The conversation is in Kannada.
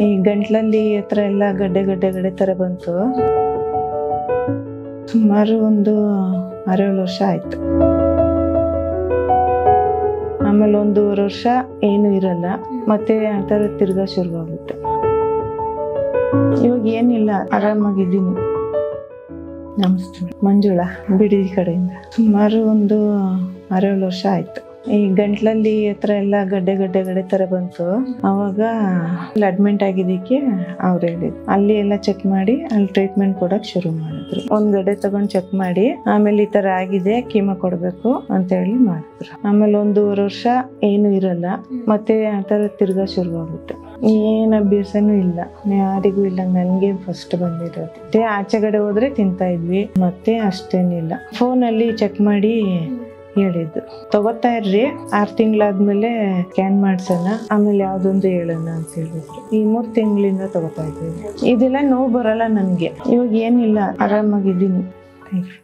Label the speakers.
Speaker 1: ಈ ಗಂಟ್ಲಲ್ಲಿ ಹತ್ರ ಎಲ್ಲ ಗಡ್ಡೆ ತರ ಬಂತು. ಸುಮಾರು ಒಂದು 6-7 ವರ್ಷ ಆಯ್ತು. ಆಮೇಲೆ 1.5 ವರ್ಷ ಏನು ಇರಲ್ಲ, ಮತ್ತೆ ಆ ಥರ ತಿರ್ಗಾ ಶುರುವಾಗುತ್ತೆ. ಇವಾಗ ಏನಿಲ್ಲ, ಆರಾಮಾಗಿದ್ದೀನಿ. ನಮಸ್ತೆ, ಮಂಜುಳಾ, ಬಿಡಿ ಕಡೆಯಿಂದ. ಸುಮಾರು ಒಂದು 6-7 ವರ್ಷ ಆಯ್ತು. ಈ ಗಂಟ್ಲಲ್ಲಿ ಹತ್ರ ಎಲ್ಲ ಗಡ್ಡೆ ತರ ಬಂತು. ಅವಾಗ ಅಡ್ಮಿಂಟ್ ಆಗಿದ್ದಕ್ಕೆ ಅವ್ರು ಹೇಳಿದ್ರು, ಅಲ್ಲಿ ಎಲ್ಲ ಚೆಕ್ ಮಾಡಿ ಅಲ್ಲಿ ಟ್ರೀಟ್ಮೆಂಟ್ ಕೊಡಕ್ ಶುರು ಮಾಡಿದ್ರು. ಒಂದ್ ಗಡ್ಡೆ ತಗೊಂಡ್ ಚೆಕ್ ಮಾಡಿ ಆಮೇಲೆ ಈ ತರ ಆಗಿದೆ, ಕೀಮೋ ಕೊಡ್ಬೇಕು ಅಂತ ಹೇಳಿ ಮಾಡಿದ್ರು. ಆಮೇಲೆ 1.5 ವರ್ಷ ಏನು ಇರಲ್ಲ, ಮತ್ತೆ ಆ ತರ ತಿರ್ಗಾ ಶುರುವಾಗುತ್ತೆ. ಏನ್ ಅಭ್ಯಾಸನೂ ಇಲ್ಲ, ಯಾರಿಗೂ ಇಲ್ಲ, ನನ್ಗೆ ಫಸ್ಟ್ ಬಂದಿರೋದು. ಮತ್ತೆ ಆಚೆಗಡೆ ಹೋದ್ರೆ ತಿಂತಾ ಇದ್ವಿ, ಮತ್ತೆ ಅಷ್ಟೇನಿಲ್ಲ. ಫೋನಲ್ಲಿ ಚೆಕ್ ಮಾಡಿ ಹೇಳಿದ್ದು, ತಗೋತಾ ಇರ್ರಿ, 6 ತಿಂಗಳಾದ್ಮೇಲೆ ಸ್ಕ್ಯಾನ್ ಮಾಡ್ಸೋಣ, ಆಮೇಲೆ ಯಾವ್ದೊಂದು ಹೇಳೋಣ ಅಂತ ಹೇಳಿದ್ರು. ಈ 3 ತಿಂಗಳಿಂದ ತಗೋತಾ ಇದ್ದೀವಿ. ಇದೆಲ್ಲ ನೋವು ಬರಲ್ಲ ನನ್ಗೆ. ಇವಾಗ ಏನಿಲ್ಲ, ಆರಾಮಾಗಿದ್ದೀನಿ. Thank you.